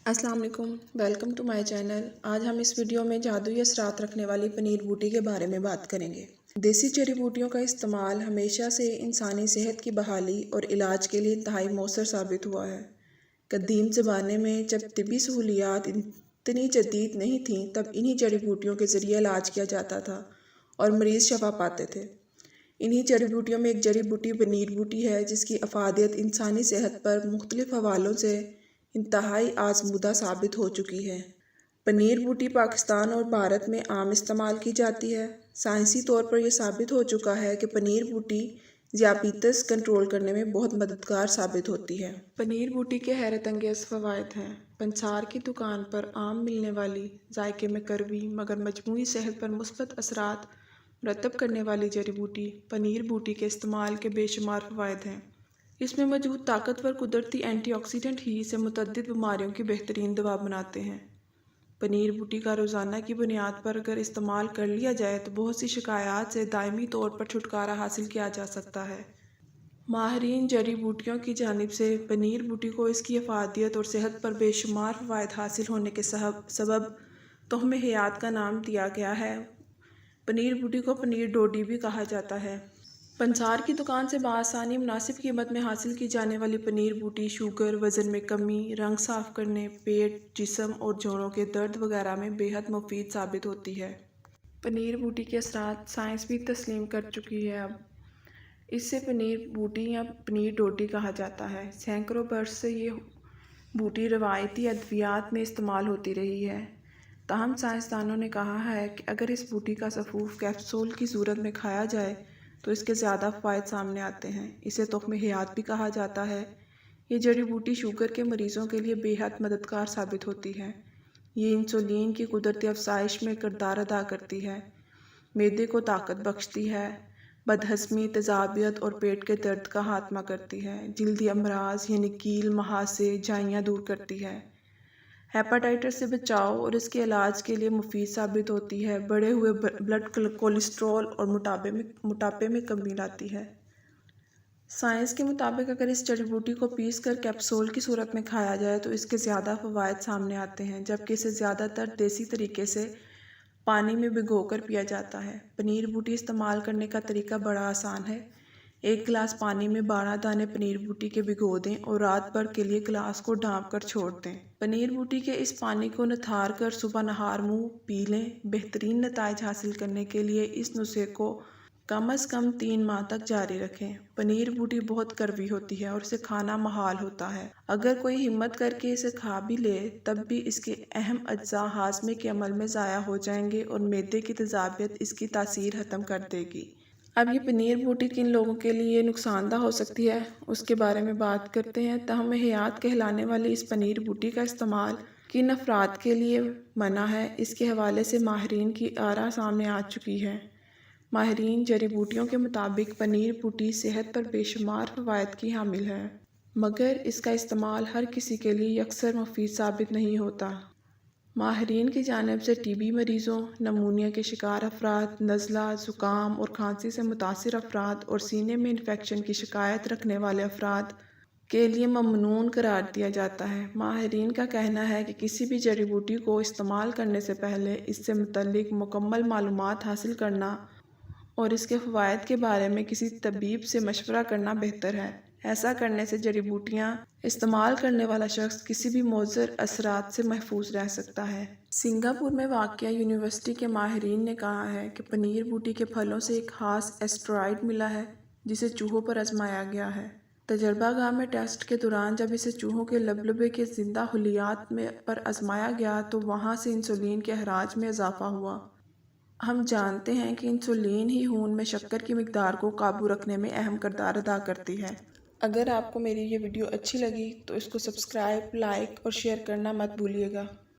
अस्सलाम वालेकुम, welcome to my channel. आज हम इस वीडियो में जादुई असरात रखने वाली पनीर बूटी के बारे में बात करेंगे। देसी जड़ी बूटियों का इस्तेमाल हमेशा से इंसानी सेहत की बहाली और इलाज के लिए इंतहाई मौसर साबित हुआ है। कदीम ज़माने में जब तिब्बी सहूलियात इतनी जदीद नहीं थीं, तब इन्हीं जड़ी बूटियों के ज़रिए इलाज किया जाता था और मरीज़ शफा पाते थे। इन्हीं जड़ी बूटियों में एक जड़ी बूटी पनीर बूटी है, जिसकी अफादियत इंसानी सेहत पर मुख्तलिफ हवालों से इंतहाई आजमूदा साबित हो चुकी है। पनीर बूटी पाकिस्तान और भारत में आम इस्तेमाल की जाती है। साइंसी तौर पर यह साबित हो चुका है कि पनीर बूटी ज़ियाबीतस कंट्रोल करने में बहुत मददगार साबित होती है। पनीर बूटी के हैरत अंगेज़ फ़वाइद हैं। पंसार की दुकान पर आम मिलने वाली, जायके में कड़वी मगर मजमूई सेहत पर मुस्बत असरात मुरतब करने वाली जड़ी बूटी पनीर बूटी के इस्तेमाल के बेशुमार फ़वाइद हैं। इसमें मौजूद ताकतवर कुदरती एंटीऑक्सीडेंट ही इसे मुतअद्दिद बीमारियों की बेहतरीन दवा बनाते हैं। पनीर बूटी का रोज़ाना की बुनियाद पर अगर इस्तेमाल कर लिया जाए तो बहुत सी शिकायत से दायमी तौर पर छुटकारा हासिल किया जा सकता है। माहिरीन जड़ी बूटियों की जानिब से पनीर बूटी को इसकी अफादियत और सेहत पर बेशुमार फ़वाइद हासिल होने के सबब तोहमे हयात का नाम दिया गया है। पनीर बूटी को पनीर डोडी भी कहा जाता है। पंसार की दुकान से बआसानी मुनासिब कीमत में हासिल की जाने वाली पनीर बूटी शुगर, वज़न में कमी, रंग साफ़ करने, पेट, जिस्म और जोड़ों के दर्द वगैरह में बेहद मुफीद साबित होती है। पनीर बूटी के असरात साइंस भी तस्लीम कर चुकी है। अब इससे पनीर बूटी या पनीर डोडी कहा जाता है। सैकड़ों बरस से ये बूटी रवायती अद्वियात में इस्तेमाल होती रही है। ताहम साइंसदानों ने कहा है कि अगर इस बूटी का सफ़ूफ कैप्सूल की सूरत में खाया जाए तो इसके ज़्यादा फ़वाइद सामने आते हैं। इसे तोहमे हयात भी कहा जाता है। ये जड़ी बूटी शुगर के मरीज़ों के लिए बेहद मददगार साबित होती है। ये इंसुलिन की कुदरती अफजाइश में किरदार अदा करती है, मैदे को ताकत बख्शती है, बदहज़मी, तेज़ाबियत और पेट के दर्द का खात्मा करती है, जल्दी अमराज यानी कील, महासे, झाइयाँ दूर करती है, हेपाटाइटिस से बचाव और इसके इलाज के लिए मुफीद साबित होती है, बढ़े हुए ब्लड कोलेस्ट्रॉल और मोटापे में कमी लाती है। साइंस के मुताबिक अगर इस जड़ी बूटी को पीस कर कैप्सूल की सूरत में खाया जाए तो इसके ज़्यादा फ़वाइद सामने आते हैं, जबकि इसे ज़्यादातर देसी तरीके से पानी में भिगोकर पिया जाता है। पनीर बूटी इस्तेमाल करने का तरीका बड़ा आसान है। एक गिलास पानी में 12 दाने पनीर बूटी के भिगो दें और रात भर के लिए गिलास को ढाँप कर छोड़ दें। पनीर बूटी के इस पानी को निथार कर सुबह नहार मुँह पी लें। बेहतरीन नताइज हासिल करने के लिए इस नुस्खे को कम से कम 3 माह तक जारी रखें। पनीर बूटी बहुत कड़वी होती है और इसे खाना महाल होता है। अगर कोई हिम्मत करके इसे खा भी ले तब भी इसके अहम अज्जा हाजमे के अमल में ज़ाया हो जाएंगे और मैदे की तेज़ाबियत इसकी तासीर ख़त्म कर देगी। अब ये पनीर बूटी किन लोगों के लिए नुकसानदा हो सकती है उसके बारे में बात करते हैं। तहमे हयात कहलाने वाली इस पनीर बूटी का इस्तेमाल किन अफराद के लिए मना है, इसके हवाले से माहिरीन की आरा सामने आ चुकी है। माहिरीन जड़ी बूटियों के मुताबिक पनीर बूटी सेहत पर बेशुमार फ़वाइद की हामिल है, मगर इसका इस्तेमाल हर किसी के लिए यकसर मुफीद साबित नहीं होता। माहिरीन की जानिब से टीबी मरीज़ों, नमूनिया के शिकार अफराद, नज़ला, ज़ुकाम और खांसी से मुतासिर अफराद और सीने में इन्फेक्शन की शिकायत रखने वाले अफराद के लिए ममनून करार दिया जाता है। माहिरीन का कहना है कि किसी भी जड़ी बूटी को इस्तेमाल करने से पहले इससे मुतल्लिक मुकम्मल मालूमात हासिल करना और इसके फ़वाइद के बारे में किसी तबीब से मशवरा करना बेहतर है। ऐसा करने से जड़ी बूटियाँ इस्तेमाल करने वाला शख्स किसी भी मुज़र असरात से महफूज रह सकता है। सिंगापुर में वाक़िया यूनिवर्सिटी के माहिरीन ने कहा है कि पनीर बूटी के फलों से एक ख़ास एस्टेरॉइड मिला है जिसे चूहों पर आजमाया गया है। तजर्बागाह में टेस्ट के दौरान जब इसे चूहों के लबलबे के ज़िंदा हुलियात पर आजमाया गया तो वहाँ से इंसुलिन के अखराज में इजाफा हुआ। हम जानते हैं कि इंसुलिन ही खून में शक्कर की मिकदार को काबू रखने में अहम किरदार अदा करती है। अगर आपको मेरी ये वीडियो अच्छी लगी तो इसको सब्सक्राइब, लाइक और शेयर करना मत भूलिएगा।